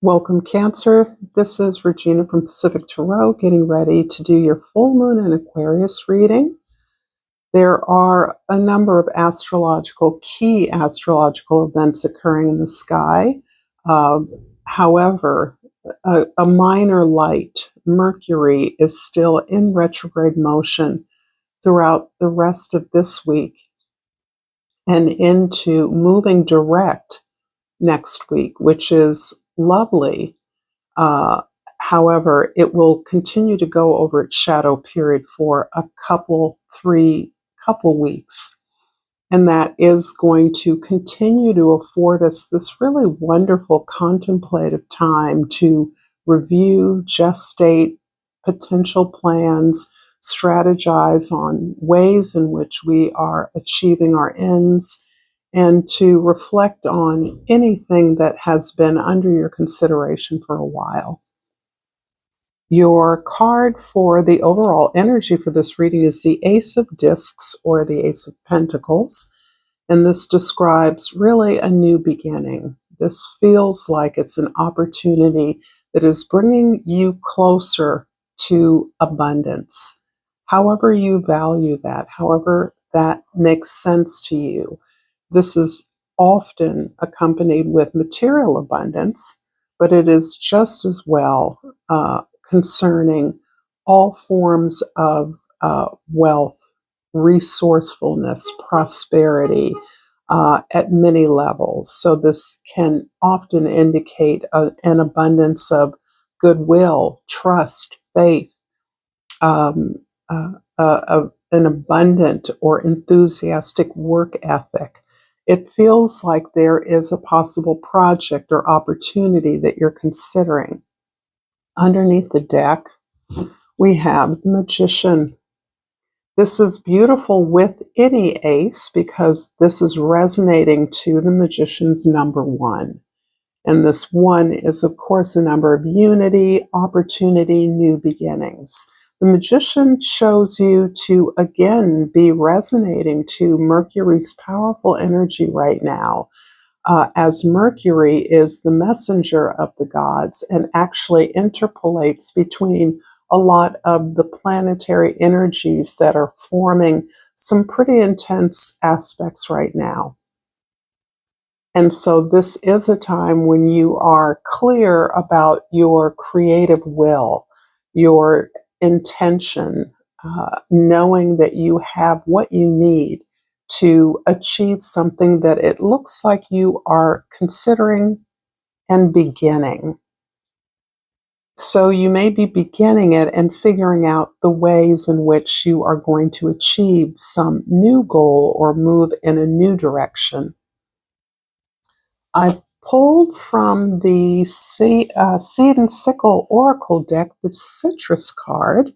Welcome, Cancer. This is Regina from Pacific Tarot, getting ready to do your full moon in Aquarius reading. There are a number of key astrological events occurring in the sky. However, a minor light, Mercury, is still in retrograde motion throughout the rest of this week and into moving direct next week, which is lovely. However, it will continue to go over its shadow period for a couple weeks. And that is going to continue to afford us this really wonderful contemplative time to review, gestate potential plans, strategize on ways in which we are achieving our ends, and to reflect on anything that has been under your consideration for a while. Your card for the overall energy for this reading is the Ace of Discs, or the Ace of Pentacles, and this describes really a new beginning. This feels like it's an opportunity that is bringing you closer to abundance. However you value that, however that makes sense to you. This is often accompanied with material abundance, but it is just as well concerning all forms of wealth, resourcefulness, prosperity at many levels. So this can often indicate an abundance of goodwill, trust, faith, an abundant or enthusiastic work ethic. It feels like there is a possible project or opportunity that you're considering. Underneath the deck, we have the Magician. This is beautiful with any ace because this is resonating to the Magician's number 1. And this 1 is, of course, a number of unity, opportunity, new beginnings. The Magician shows you to, again, be resonating to Mercury's powerful energy right now, as Mercury is the messenger of the gods and actually interpolates between a lot of the planetary energies that are forming some pretty intense aspects right now. And so this is a time when you are clear about your creative will, your intention, knowing that you have what you need to achieve something that it looks like you are considering and beginning. So you may be beginning it and figuring out the ways in which you are going to achieve some new goal or move in a new direction. I've pulled from the Seed and Sickle Oracle deck the Citrus card,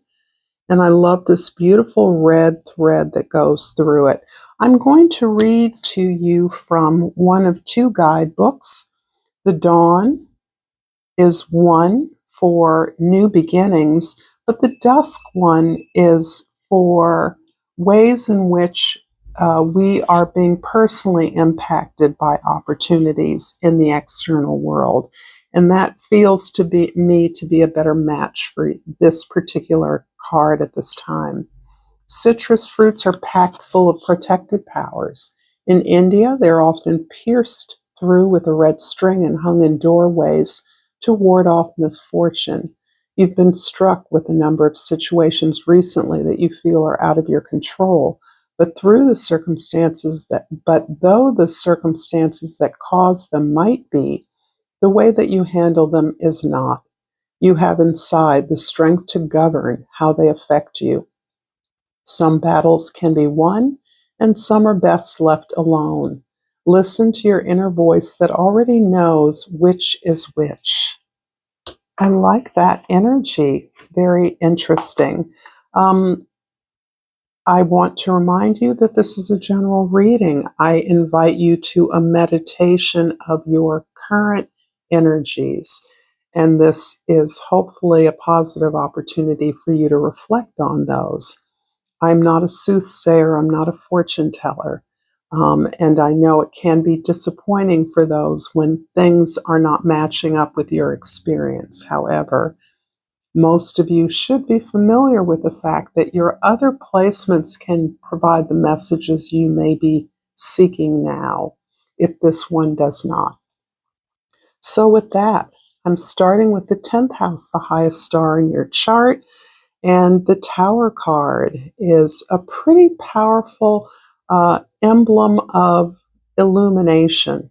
and I love this beautiful red thread that goes through it. I'm going to read to you from one of 2 guidebooks. The Dawn is one for new beginnings, but the Dusk one is for ways in which we are being personally impacted by opportunities in the external world. And that feels to me to be a better match for this particular card at this time. Citrus fruits are packed full of protective powers. In India, they're often pierced through with a red string and hung in doorways to ward off misfortune. You've been struck with a number of situations recently that you feel are out of your control, but though the circumstances that cause them might be, the way that you handle them is not. You have inside the strength to govern how they affect you. Some battles can be won, and some are best left alone. Listen to your inner voice that already knows which is which. I like that energy. It's very interesting. I want to remind you that this is a general reading. I invite you to a meditation of your current energies. And this is hopefully a positive opportunity for you to reflect on those. I'm not a soothsayer. I'm not a fortune teller. And I know it can be disappointing for those when things are not matching up with your experience. However, most of you should be familiar with the fact that your other placements can provide the messages you may be seeking now, if this one does not. So with that, I'm starting with the 10th house, the highest star in your chart. And the Tower card is a pretty powerful emblem of illumination.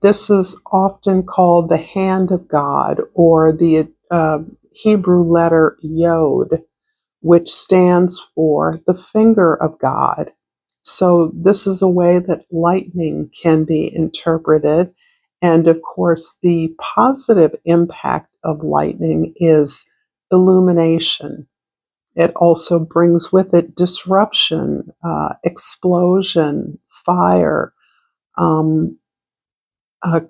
This is often called the hand of God, or the Hebrew letter Yod, which stands for the finger of God. So this is a way that lightning can be interpreted. And of course, the positive impact of lightning is illumination. It also brings with it disruption, explosion, fire, um,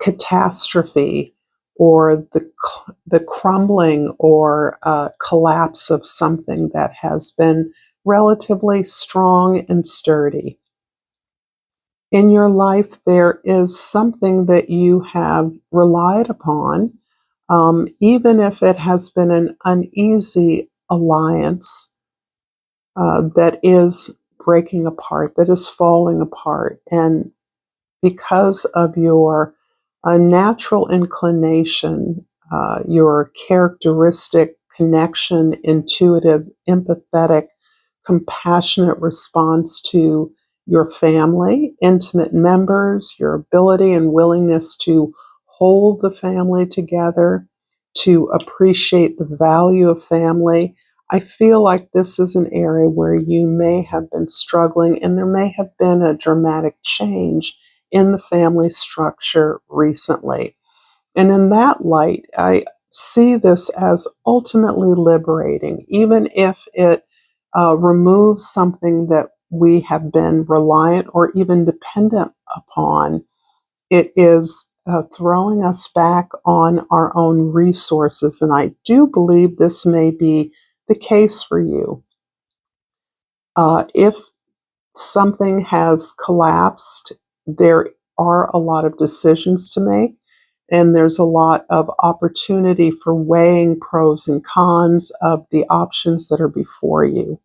catastrophe, or the crumbling or collapse of something that has been relatively strong and sturdy. In your life, there is something that you have relied upon, even if it has been an uneasy alliance that is breaking apart, that is falling apart. And because of your natural inclination, your characteristic connection, intuitive, empathetic, compassionate response to your family, intimate members, your ability and willingness to hold the family together, to appreciate the value of family. I feel like this is an area where you may have been struggling, and there may have been a dramatic change in the family structure recently. And in that light, I see this as ultimately liberating, even if it removes something that we have been reliant or even dependent upon. It is throwing us back on our own resources. And I do believe this may be the case for you. If something has collapsed, there are a lot of decisions to make, and there's a lot of opportunity for weighing pros and cons of the options that are before you.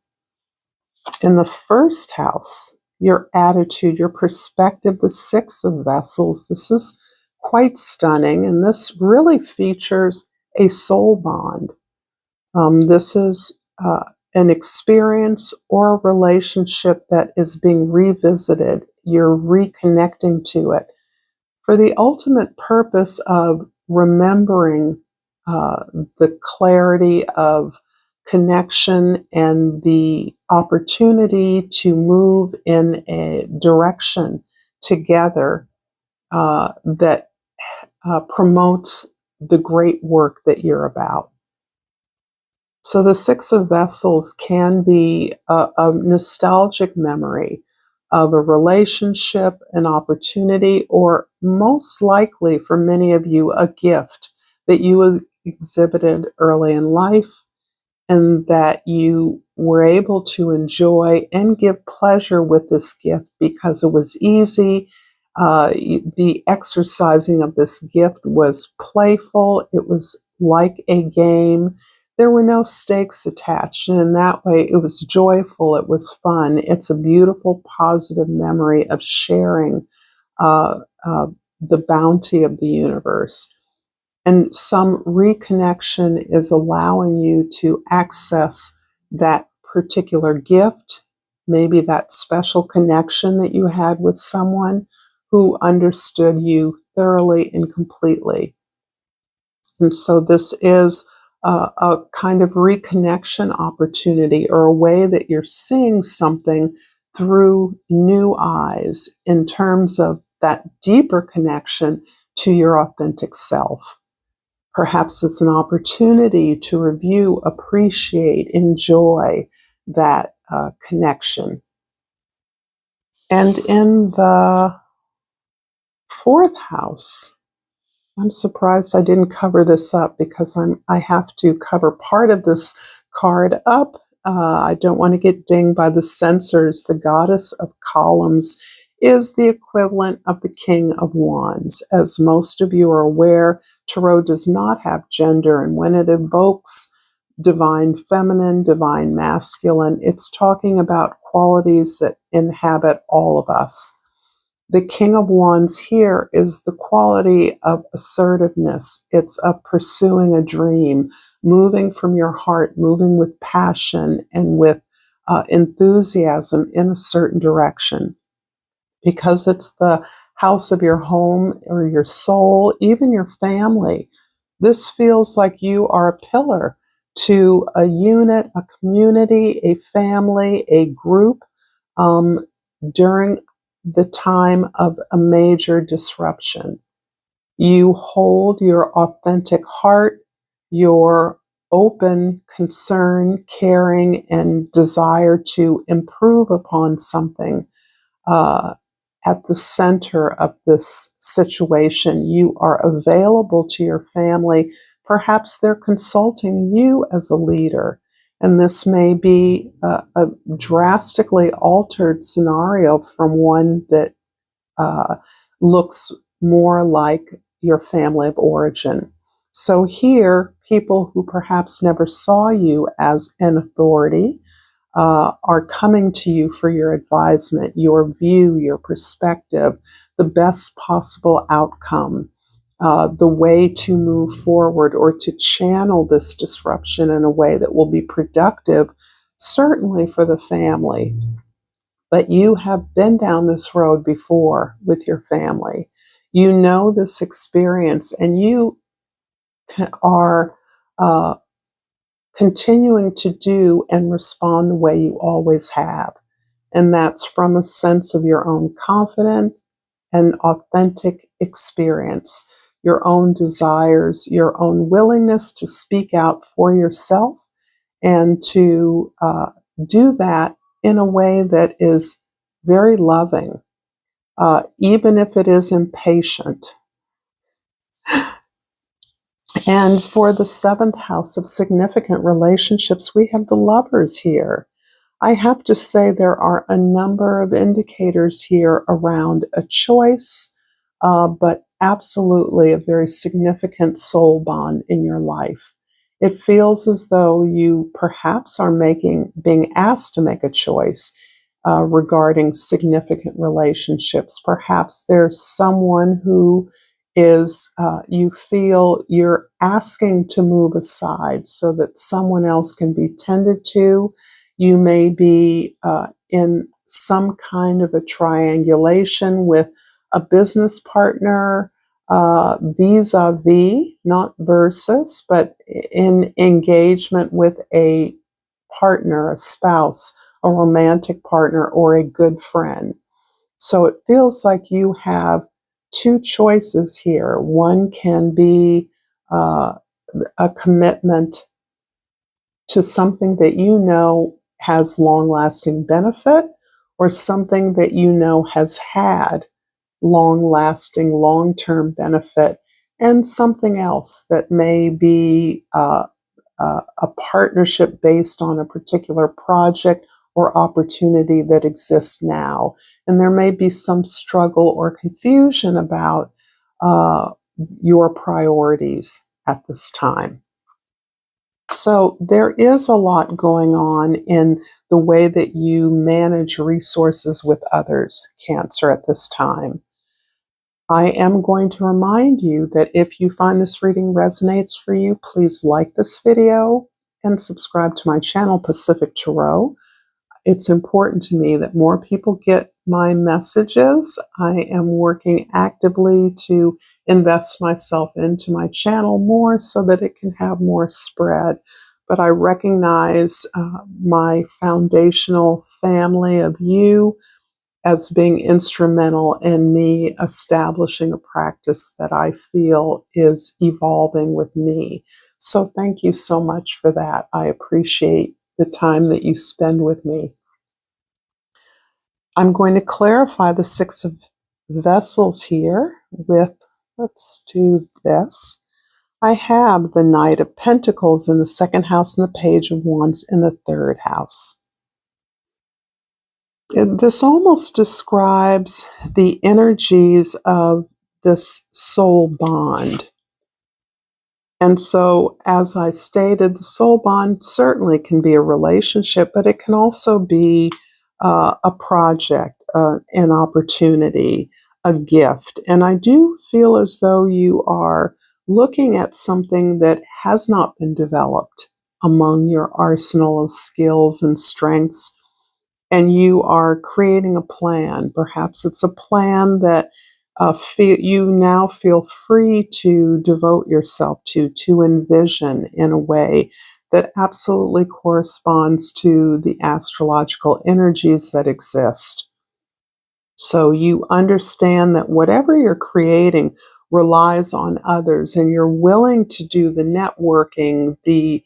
In the first house, your attitude, your perspective, the Six of Vessels, this is quite stunning, and this really features a soul bond. This is an experience or a relationship that is being revisited. You're reconnecting to it for the ultimate purpose of remembering the clarity of connection and the opportunity to move in a direction together that promotes the great work that you're about. So the Six of Vessels can be a nostalgic memory of a relationship, an opportunity, or most likely for many of you, a gift that you exhibited early in life and that you were able to enjoy and give pleasure with this gift because it was easy. The exercising of this gift was playful. It was like a game. There were no stakes attached, and in that way, it was joyful. It was fun. It's a beautiful, positive memory of sharing the bounty of the universe. And some reconnection is allowing you to access that particular gift, maybe that special connection that you had with someone who understood you thoroughly and completely. And so this is a kind of reconnection opportunity, or a way that you're seeing something through new eyes in terms of that deeper connection to your authentic self. Perhaps it's an opportunity to review, appreciate, enjoy that connection. And in the fourth house, I'm surprised I didn't cover this up, because I have to cover part of this card up I don't want to get dinged by the censors. The goddess of columns is the equivalent of the King of Wands. As most of you are aware, Tarot does not have gender, and when it evokes divine feminine, divine masculine, it's talking about qualities that inhabit all of us. The King of Wands here is the quality of assertiveness. It's of pursuing a dream, moving from your heart, moving with passion and with enthusiasm in a certain direction. Because it's the house of your home or your soul, even your family, this feels like you are a pillar to a unit, a community, a family, a group during the time of a major disruption. You hold your authentic heart, your open concern, caring, and desire to improve upon something at the center of this situation. You are available to your family. Perhaps they're consulting you as a leader. And this may be a drastically altered scenario from one that looks more like your family of origin. So here, people who perhaps never saw you as an authority are coming to you for your advisement, your view, your perspective, the best possible outcome, the way to move forward or to channel this disruption in a way that will be productive, certainly for the family. But you have been down this road before with your family. You know this experience, and you are continuing to do and respond the way you always have. And that's from a sense of your own confidence and authentic experience, your own desires, your own willingness to speak out for yourself and to do that in a way that is very loving, even if it is impatient. And for the seventh house of significant relationships, we have the Lovers here. I have to say there are a number of indicators here around a choice, but absolutely a very significant soul bond in your life. It feels as though you perhaps are being asked to make a choice regarding significant relationships. Perhaps there's someone who is, you feel you're asking to move aside so that someone else can be tended to. You may be in some kind of a triangulation with a business partner, vis-a-vis, not versus, but in engagement with a partner, a spouse, a romantic partner, or a good friend. So it feels like you have two choices here. One can be a commitment to something that you know has long-lasting benefit, or something that you know has had long-lasting, long-term benefit, and something else that may be a partnership based on a particular project or opportunity that exists now. And there may be some struggle or confusion about your priorities at this time. So there is a lot going on in the way that you manage resources with others, Cancer, at this time. I am going to remind you that if you find this reading resonates for you, please like this video and subscribe to my channel, Pacific Tarot. It's important to me that more people get my messages. I am working actively to invest myself into my channel more so that it can have more spread. But I recognize my foundational family of you as being instrumental in me establishing a practice that I feel is evolving with me. So thank you so much for that. I appreciate the time that you spend with me. I'm going to clarify the Six of Vessels here with, let's do this. I have the Knight of Pentacles in the second house and the Page of Wands in the third house. This almost describes the energies of this soul bond. And so, as I stated, the soul bond certainly can be a relationship, but it can also be a project, an opportunity, a gift. And I do feel as though you are looking at something that has not been developed among your arsenal of skills and strengths, and you are creating a plan. Perhaps it's a plan that you now feel free to devote yourself to envision in a way that absolutely corresponds to the astrological energies that exist. So you understand that whatever you're creating relies on others, and you're willing to do the networking, the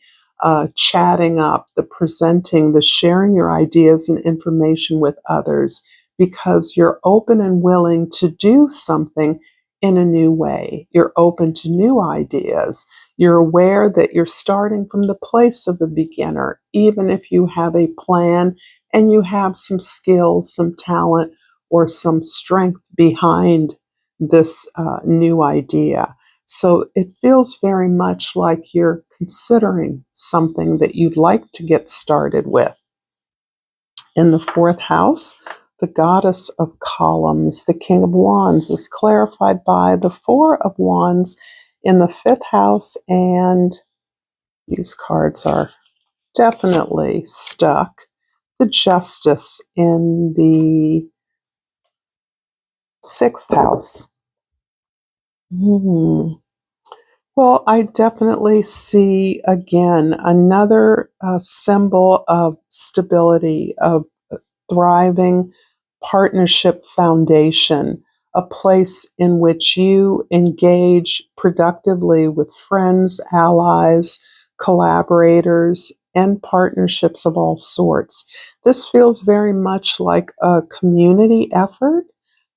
chatting up, the presenting, the sharing your ideas and information with others, because you're open and willing to do something in a new way. You're open to new ideas. You're aware that you're starting from the place of a beginner, even if you have a plan and you have some skills, some talent, or some strength behind this new idea. So it feels very much like you're considering something that you'd like to get started with. In the fourth house, the Goddess of Columns, the King of Wands, is clarified by the Four of Wands in the fifth house, and these cards are definitely stuck. The Justice in the sixth house. Well, I definitely see again another symbol of stability, of thriving partnership foundation, a place in which you engage productively with friends, allies, collaborators, and partnerships of all sorts. This feels very much like a community effort.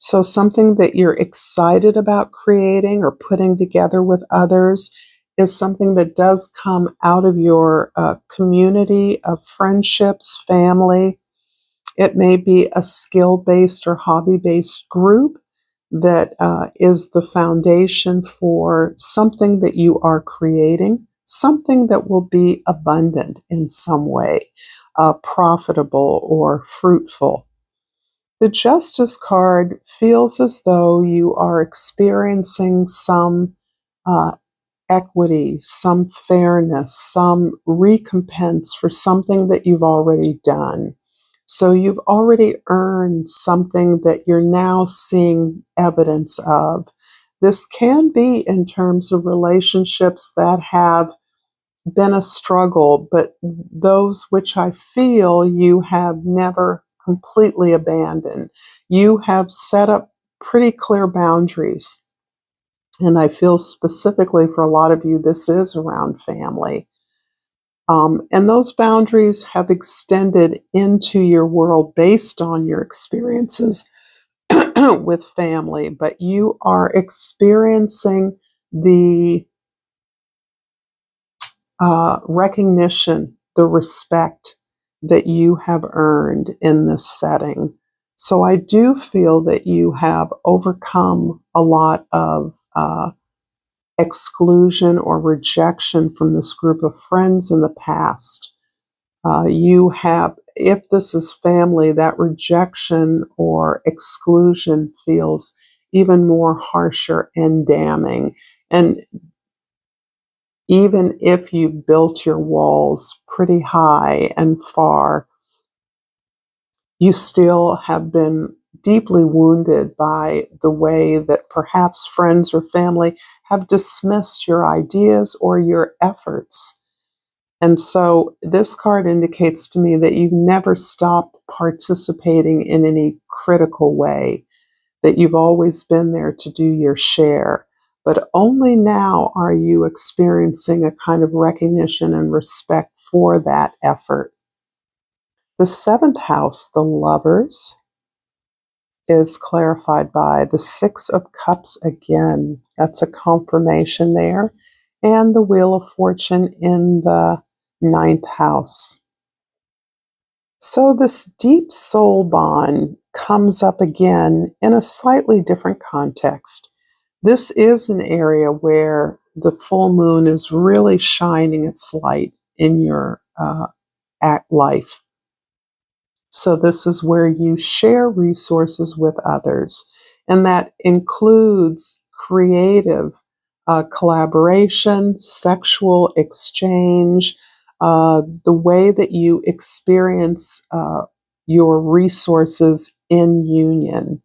So, something that you're excited about creating or putting together with others is something that does come out of your community of friendships, family. It may be a skill-based or hobby-based group that is the foundation for something that you are creating, something that will be abundant in some way, profitable or fruitful. The Justice card feels as though you are experiencing some uh, equity, some fairness, some recompense for something that you've already done. So you've already earned something that you're now seeing evidence of. This can be in terms of relationships that have been a struggle, but those which I feel you have never completely abandoned. You have set up pretty clear boundaries. And I feel specifically for a lot of you, this is around family. And those boundaries have extended into your world based on your experiences with family, but you are experiencing the recognition, the respect that you have earned in this setting. So I do feel that you have overcome a lot of exclusion or rejection from this group of friends in the past. You have, if this is family, that rejection or exclusion feels even more harsher and damning. And even if you built your walls pretty high and far, you still have been deeply wounded by the way that perhaps friends or family have dismissed your ideas or your efforts. And so this card indicates to me that you've never stopped participating in any critical way, that you've always been there to do your share. But only now are you experiencing a kind of recognition and respect for that effort. The seventh house, the Lovers, is clarified by the Six of Cups again. That's a confirmation there. and the Wheel of Fortune in the 9th house. So this deep soul bond comes up again in a slightly different context. This is an area where the full moon is really shining its light in your life. So this is where you share resources with others, and that includes creative collaboration, sexual exchange, the way that you experience your resources in union.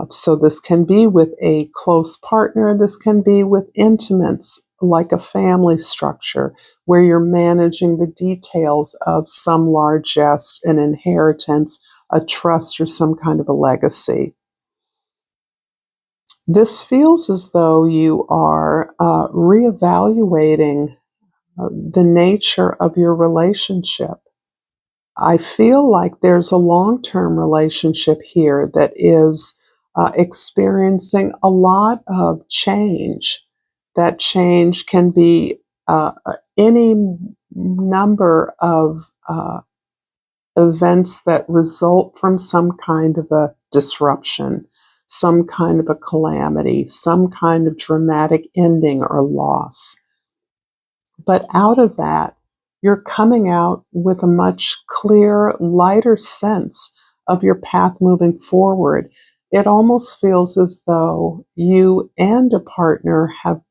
So this can be with a close partner, this can be with intimates, like a family structure, where you're managing the details of some largesse, an inheritance, a trust, or some kind of a legacy. This feels as though you are reevaluating the nature of your relationship. I feel like there's a long-term relationship here that is experiencing a lot of change. That change can be any number of events that result from some kind of a disruption, some kind of a calamity, some kind of dramatic ending or loss. But out of that, you're coming out with a much clearer, lighter sense of your path moving forward. It almost feels as though you and a partner have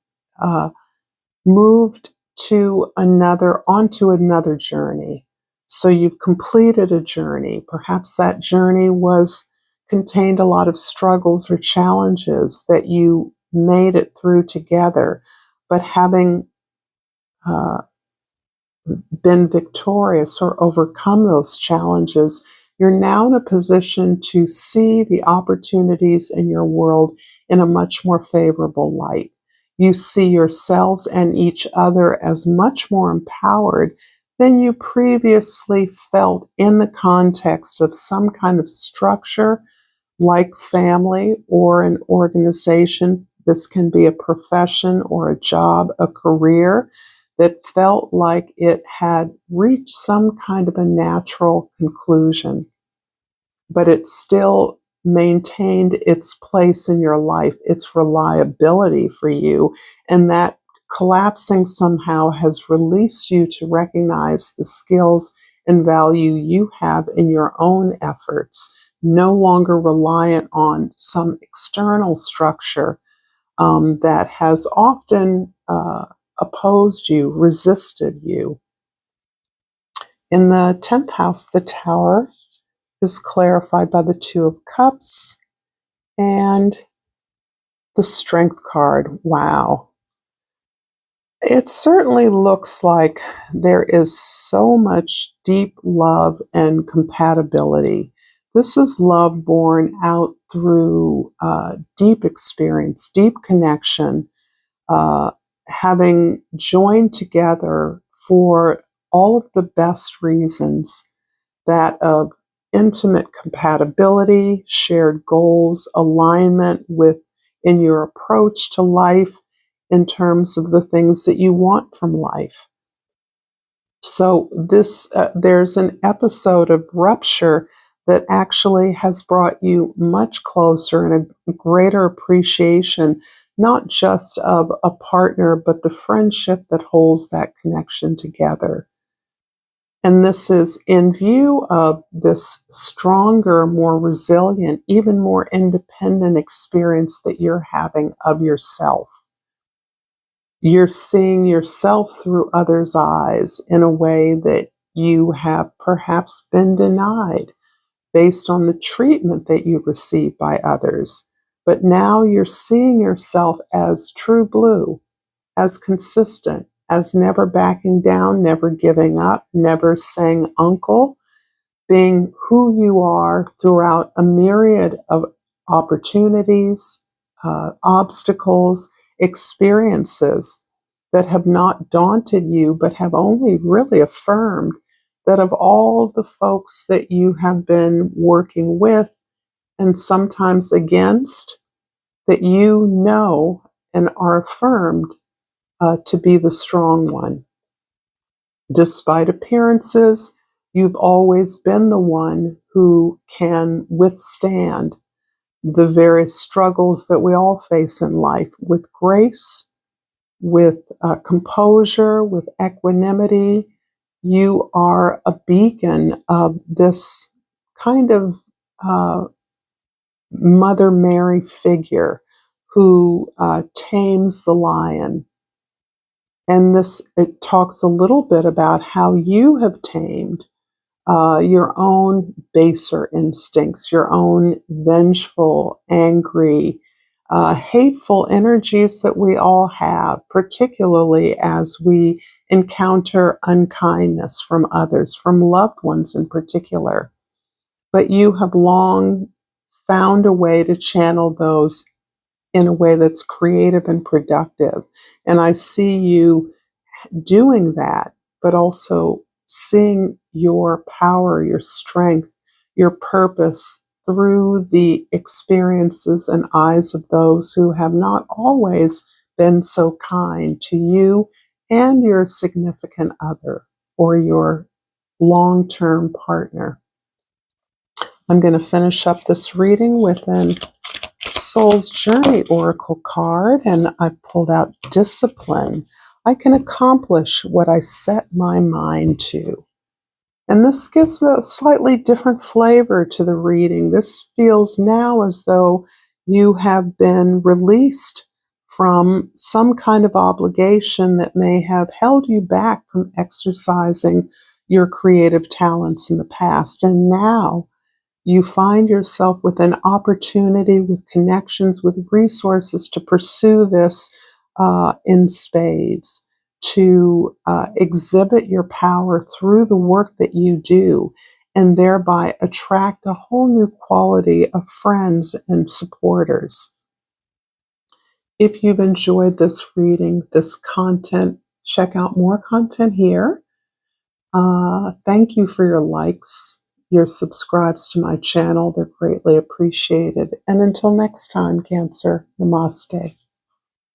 moved onto another journey. So you've completed a journey. Perhaps that journey contained a lot of struggles or challenges that you made it through together. But having been victorious or overcome those challenges, you're now in a position to see the opportunities in your world in a much more favorable light. You see yourselves and each other as much more empowered than you previously felt in the context of some kind of structure like family or an organization. This can be a profession or a job, a career that felt like it had reached some kind of a natural conclusion, but it still maintained its place in your life, its reliability for you, and that collapsing somehow has released you to recognize the skills and value you have in your own efforts, no longer reliant on some external structure that has often opposed you, resisted you. In the 10th house, the Tower is clarified by the Two of Cups and the Strength card. Wow. It certainly looks like there is so much deep love and compatibility. This is love born out through deep experience, deep connection, having joined together for all of the best reasons, that of intimate compatibility, shared goals, alignment in your approach to life in terms of the things that you want from life. So there's an episode of rupture that actually has brought you much closer and a greater appreciation, not just of a partner, but the friendship that holds that connection together. And this is in view of this stronger, more resilient, even more independent experience that you're having of yourself. You're seeing yourself through others' eyes in a way that you have perhaps been denied based on the treatment that you've received by others. But now you're seeing yourself as true blue, as consistent, as never backing down, never giving up, never saying uncle, being who you are throughout a myriad of opportunities, obstacles, experiences that have not daunted you, but have only really affirmed that of all the folks that you have been working with and sometimes against, that you know and are affirmed to be the strong one. Despite appearances, you've always been the one who can withstand the various struggles that we all face in life with grace, with composure, with equanimity. You are a beacon of this kind of Mother Mary figure who tames the lion. And it talks a little bit about how you have tamed your own baser instincts, your own vengeful, angry, hateful energies that we all have, particularly as we encounter unkindness from others, from loved ones in particular. But you have long found a way to channel those in a way that's creative and productive. And I see you doing that, but also seeing your power, your strength, your purpose through the experiences and eyes of those who have not always been so kind to you and your significant other or your long-term partner. I'm going to finish up this reading with an Soul's Journey Oracle card, and I pulled out Discipline. I can accomplish what I set my mind to. And this gives a slightly different flavor to the reading. This feels now as though you have been released from some kind of obligation that may have held you back from exercising your creative talents in the past. And now you find yourself with an opportunity, with connections, with resources to pursue this in spades, to exhibit your power through the work that you do, and thereby attract a whole new quality of friends and supporters. If you've enjoyed this reading, this content, check out more content here. Thank you for your likes, your subscribes to my channel. They're greatly appreciated. And until next time, Cancer, namaste.